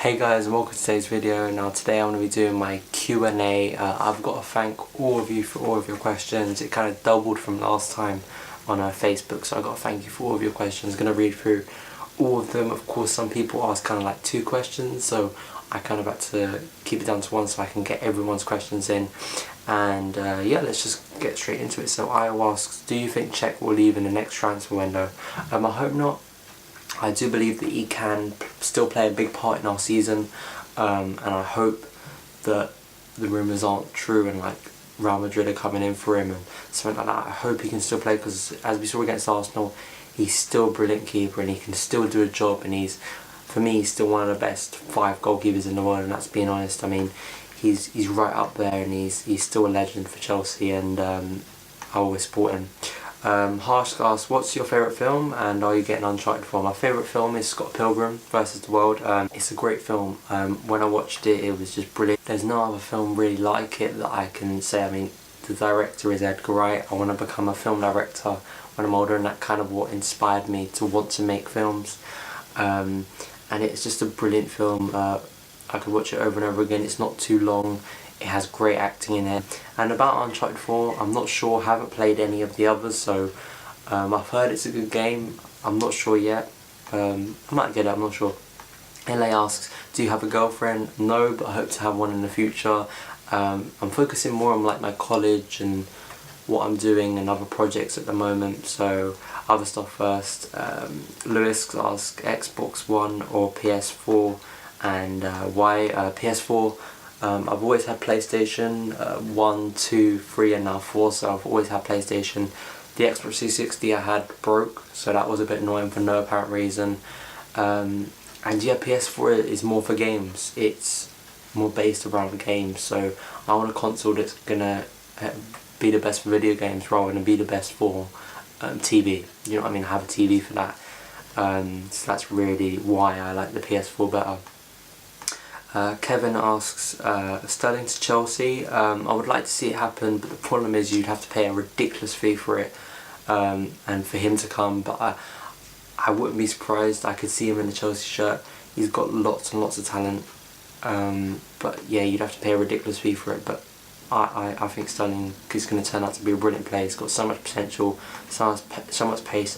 Hey guys, and welcome to today's video. Now today I'm going to be doing my Q&A. I've got to thank all of you for all of your questions. It kind of doubled from last time on Facebook, so I've got to thank you for all of your questions. I'm going to read through all of them. Of course, some people ask kind of like 2 questions, so I kind of had to keep it down to 1 so I can get everyone's questions in. And yeah, let's just get straight into it. So Io asks, do you think Czech will leave in the next transfer window? I hope not. I do believe that he can still play a big part in our season, and I hope that the rumours aren't true and like Real Madrid are coming in for him and something like that. I hope he can still play, because as we saw against Arsenal, he's still a brilliant keeper and he can still do a job, and for me, he's still one of the best 5 goalkeepers in the world, and that's being honest. I mean, he's right up there, and he's still a legend for Chelsea, and I always support him. Harsh asks, what's your favourite film and are you getting Uncharted for? My favourite film is Scott Pilgrim vs. the World. It's a great film. When I watched it, it was just brilliant. There's no other film really like it that I can say. I mean, the director is Edgar Wright. I want to become a film director when I'm older, and that kind of what inspired me to want to make films. And it's just a brilliant film. I could watch it over and over again. It's not too long. It has great acting in it. And about Uncharted 4, I'm not sure, haven't played any of the others, so I've heard it's a good game. I'm not sure yet. I might get it, I'm not sure. LA asks, do you have a girlfriend? No, but I hope to have one in the future. I'm focusing more on like my college and what I'm doing and other projects at the moment, so other stuff first. Lewis asks, Xbox One or PS4, and why? PS4. I've always had PlayStation 1, 2, 3 and now 4, so I've always had PlayStation. The Xbox 360 I had broke, so that was a bit annoying for no apparent reason. And yeah, PS4 is more for games. It's more based around games, so I want a console that's gonna be the best for video games rather than be the best for TV. You know what I mean? I have a TV for that. So that's really why I like the PS4 better. Kevin asks, Sterling to Chelsea. I would like to see it happen, but the problem is you'd have to pay a ridiculous fee for it, and for him to come, but I wouldn't be surprised. I could see him in the Chelsea shirt. He's got lots and lots of talent, but yeah, you'd have to pay a ridiculous fee for it, but I think Sterling is going to turn out to be a brilliant player. He's got so much potential, so much pace.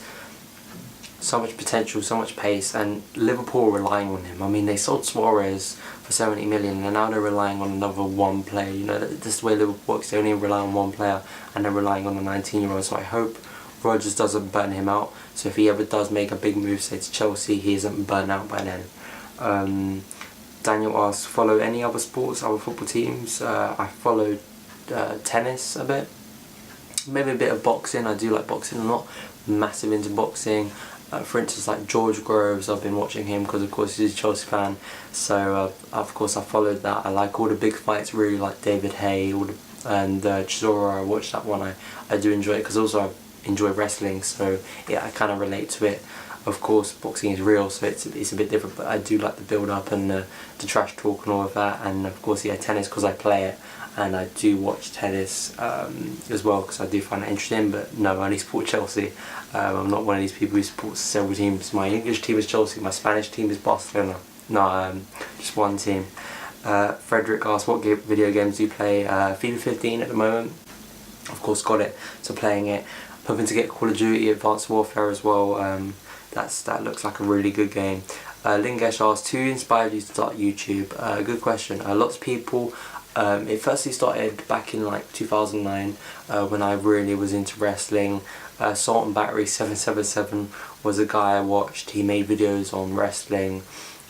So much potential, so much pace, and Liverpool are relying on him. I mean, they sold Suarez for 70 million and now they're relying on another one player. You know, that's the way Liverpool works. They only rely on one player and they're relying on a 19-year-old. So I hope Rodgers doesn't burn him out. So if he ever does make a big move, say to Chelsea, he isn't burnt out by then. Daniel asks, follow any other sports, other football teams? I followed tennis a bit. Maybe a bit of boxing. I do like boxing. I'm not massive into boxing. For instance, like George Groves, I've been watching him because of course he's a Chelsea fan, so of course I followed that. I like all the big fights, really like David Hay and Chisora. I watched that one. I do enjoy it because also I enjoy wrestling, so yeah, I kind of relate to it. Of course, boxing is real, so it's a bit different, but I do like the build up and the trash talk and all of that. And of course, yeah, tennis because I play it. And I do watch tennis as well because I do find it interesting, but no, I only support Chelsea. I'm not one of these people who supports several teams. My English team is Chelsea, my Spanish team is Barcelona. No, just one team. Frederick asks, what video games do you play? FIFA 15 at the moment. Of course, got it, so playing it. I'm hoping to get Call of Duty Advanced Warfare as well. That looks like a really good game. Lingesh asks, who inspired you to start YouTube? Good question. Lots of people. It firstly started back in like 2009 when I really was into wrestling. Salt and Battery 777 was a guy I watched. He made videos on wrestling,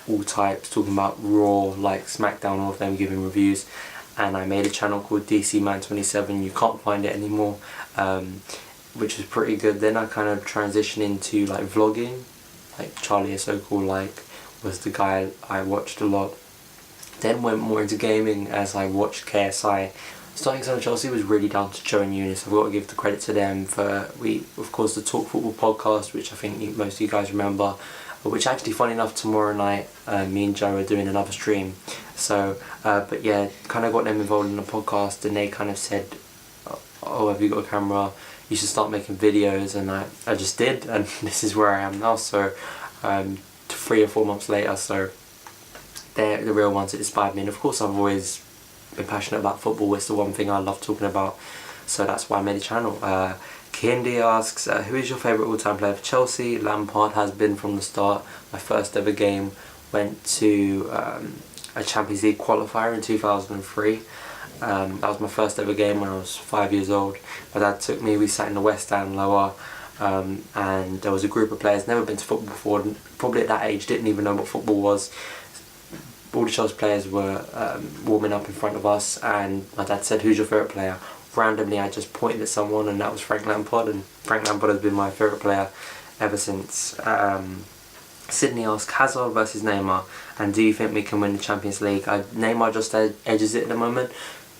all types, talking about Raw, like SmackDown, all of them, giving reviews. And I made a channel called DC Man 27. You can't find it anymore, which was pretty good. Then I kind of transitioned into like vlogging, like Charlie Sokol, like was the guy I watched a lot. Then went more into gaming as I watched KSI. Starting Son of Chelsea was really down to Joe and Eunice. I've got to give the credit to them for, of course, the Talk Football podcast, which I think most of you guys remember, which actually, funny enough, tomorrow night, me and Joe are doing another stream. So, but yeah, kind of got them involved in the podcast, and they kind of said, oh, have you got a camera? You should start making videos, and I just did, and this is where I am now. So, 3 or 4 months later, so they're the real ones that inspired me. And of course I've always been passionate about football. It's the one thing I love talking about, so that's why I made a channel. Kendi asks, who is your favourite all-time player for Chelsea? Lampard has been from the start. My first ever game went to a Champions League qualifier in 2003. That was my first ever game when I was 5 years old. My dad took me, we sat in the West Stand lower, and there was a group of players, never been to football before, probably at that age didn't even know what football was. All the Chelsea players were warming up in front of us, and my dad said, who's your favourite player? Randomly I just pointed at someone, and that was Frank Lampard, and Frank Lampard has been my favourite player ever since. Sydney asks, Hazard versus Neymar, and do you think we can win the Champions League? Neymar just edges it at the moment,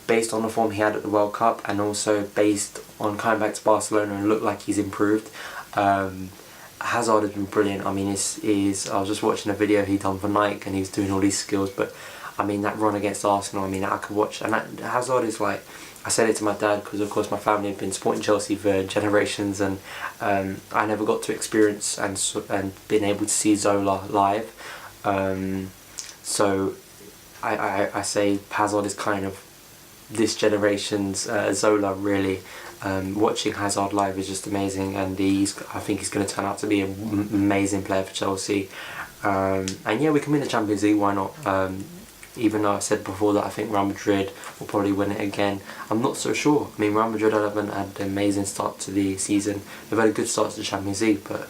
based on the form he had at the World Cup, and also based on coming back to Barcelona and looked like he's improved. Hazard has been brilliant. I mean, I was just watching a video he done for Nike, and he was doing all these skills, but I mean, that run against Arsenal, I mean, I could watch, and Hazard is like, I said it to my dad because of course my family had been supporting Chelsea for generations, and I never got to experience and been able to see Zola live. So I say Hazard is kind of this generation's Zola, really. Watching Hazard live is just amazing, and I think he's going to turn out to be an amazing player for Chelsea. And yeah, we can win the Champions League, why not? Even though I said before that I think Real Madrid will probably win it again, I'm not so sure. I mean, Real Madrid haven't had an amazing start to the season. They've had a good start to the Champions League, but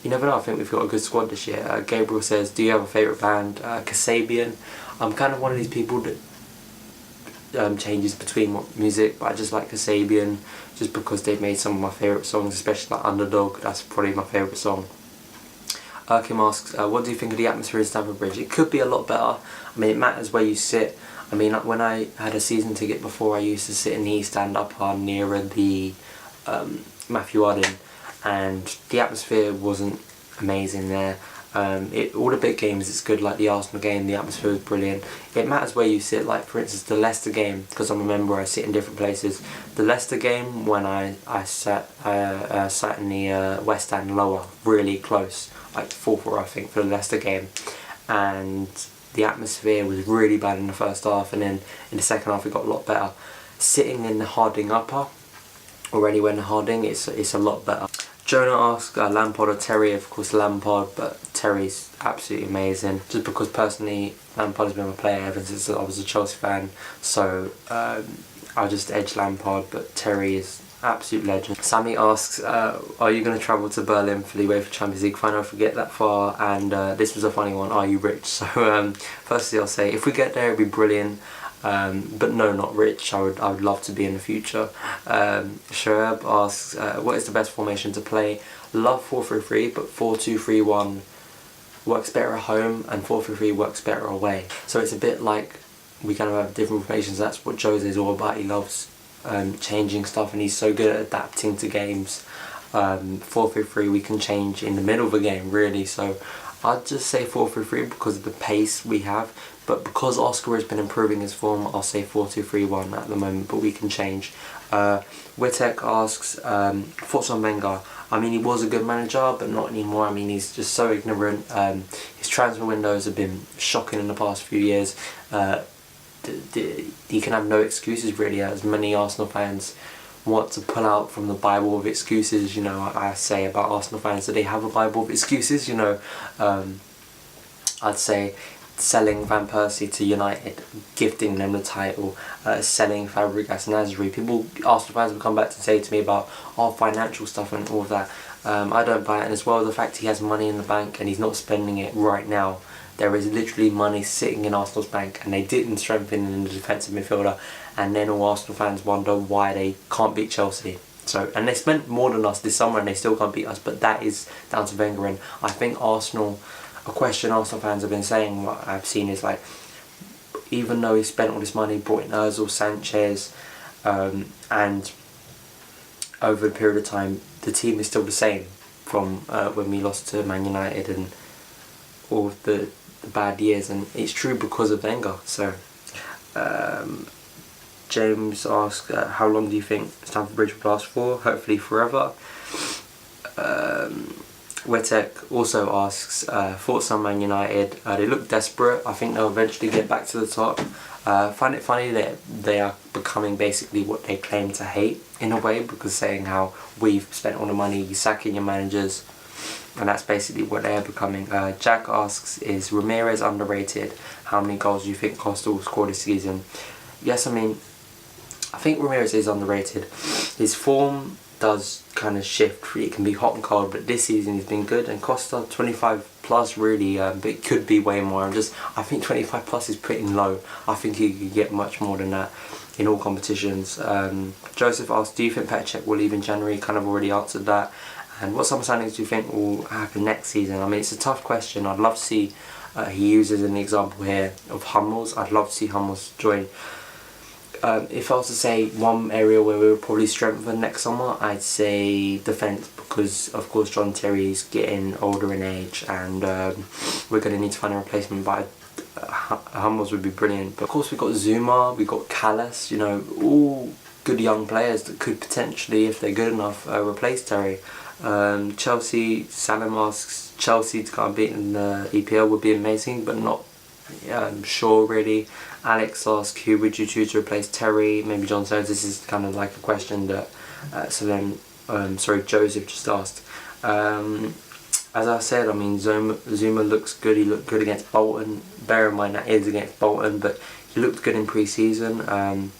you never know. I think we've got a good squad this year. Gabriel says, do you have a favourite band? Kasabian. I'm kind of one of these people that changes between music, but I just like Kasabian just because they've made some of my favourite songs, especially like Underdog. That's probably my favourite song. Kim asks, what do you think of the atmosphere in Stamford Bridge? It could be a lot better. I mean, it matters where you sit. I mean, when I had a season ticket before, I used to sit in the East Stand up nearer the Matthew Arden, and the atmosphere wasn't amazing there. All the big games, it's good, like the Arsenal game, the atmosphere was brilliant. It matters where you sit, like for instance the Leicester game, because I'm a member, I sit in different places. The Leicester game, when I sat in the West Stand lower, really close, like 4-4 I think for the Leicester game, and the atmosphere was really bad in the first half, and then in the second half it got a lot better. Sitting in the Harding upper, or anywhere in the Harding, it's a lot better. Jonah asks, Lampard or Terry? Of course Lampard, but Terry's absolutely amazing. Just because personally Lampard has been my player ever since I was a Chelsea fan, so I'll just edge Lampard, but Terry is absolute legend. Sammy asks, are you going to travel to Berlin for the UEFA Champions League final if we get that far? And this was a funny one, are you rich? So firstly I'll say, if we get there it'd be brilliant. But no, not rich. I would love to be in the future. Sherab asks, what is the best formation to play? Love 4-3-3, but 4-2-3-1 works better at home, and 4-3-3 works better away. So it's a bit like we kind of have different formations. That's what Jose's all about. He loves changing stuff, and he's so good at adapting to games. 4-3-3 we can change in the middle of a game, really. So I'd just say 4-3-3 because of the pace we have. But because Oscar has been improving his form, I'll say 4-2-3-1 at the moment, but we can change. Witek asks, thoughts on Wenger? I mean, he was a good manager, but not anymore. I mean, he's just so ignorant. His transfer windows have been shocking in the past few years. He can have no excuses, really, as many Arsenal fans want to pull out from the Bible of excuses. You know, I say about Arsenal fans that they have a Bible of excuses, you know. I'd say selling Van Persie to United, gifting them the title, selling Fabregas and Nasri. Arsenal fans will come back to say to me about financial stuff and all of that. I don't buy it, and as well the fact he has money in the bank and he's not spending it right now. There is literally money sitting in Arsenal's bank, and they didn't strengthen in the defensive midfielder, and then all Arsenal fans wonder why they can't beat Chelsea. So, and they spent more than us this summer and they still can't beat us, but that is down to Wenger. And I think a question Arsenal fans have been saying, what I've seen is like, even though he spent all this money, brought in Ozil, Sanchez, and over a period of time, the team is still the same from when we lost to Man United and all of the bad years, and it's true because of Wenger. So, James asks, how long do you think Stamford Bridge will last for? Hopefully forever. Wetek also asks, thoughts on Man United. They look desperate. I think they'll eventually get back to the top. Find it funny that they are becoming basically what they claim to hate in a way, because saying how we've spent all the money sacking your managers, and that's basically what they are becoming. Jack asks, is Ramirez underrated? How many goals do you think Costa will score this season? Yes, I mean, I think Ramirez is underrated. His form does kind of shift. It can be hot and cold, but this season he's been good. And Costa 25 plus really, but it could be way more. I think 25 plus is pretty low. I think he could get much more than that in all competitions. Joseph asked, do you think Petr Cech will leave in January? Kind of already answered that. And what summer signings do you think will happen next season? I mean, it's a tough question. I'd love to see, he uses an example here of Hummels. I'd love to see Hummels join. If I was to say one area where we would probably strengthen next summer, I'd say defence, because of course John Terry's getting older in age, and we're going to need to find a replacement, but Hummels would be brilliant. But of course we've got Zuma, we've got Callas, you know, all good young players that could potentially, if they're good enough, replace Terry. Chelsea, Salim asks, Chelsea to go and beat in the EPL would be amazing, but not sure really. Alex asks, who would you choose to replace Terry? Maybe John Stones. This is kind of like a question that Joseph just asked. As I said, I mean, Zuma looks good. He looked good against Bolton. Bear in mind that is against Bolton, but he looked good in pre-season.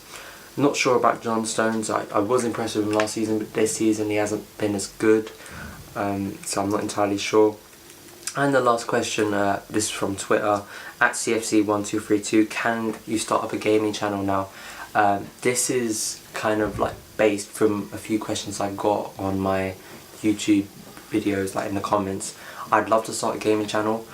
Not sure about John Stones. I was impressed with him last season, but this season he hasn't been as good. So I'm not entirely sure. And the last question, this is from Twitter, at CFC1232, can you start up a gaming channel now? This is kind of like based from a few questions I got on my YouTube videos, like in the comments. I'd love to start a gaming channel.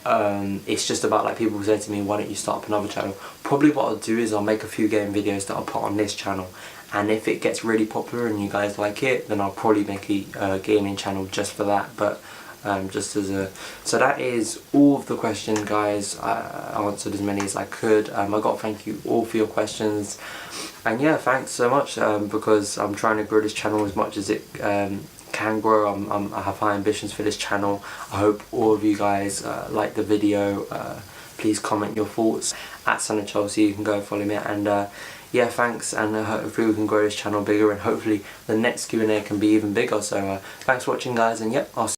It's just about like people say to me, why don't you start up another channel? Probably what I'll do is I'll make a few game videos that I'll put on this channel, and if it gets really popular and you guys like it, then I'll probably make a gaming channel just for that. But so that is all of the questions, guys. I answered as many as I could. I got to thank you all for your questions, and yeah, thanks so much, because I'm trying to grow this channel as much as it can grow. I have high ambitions for this channel. I hope all of you guys like the video. Please comment your thoughts at Son of Chelsea. You can go and follow me, and yeah, thanks, and hopefully we can grow this channel bigger, and hopefully the next Q&A can be even bigger. So thanks for watching, guys, and yep, I'll see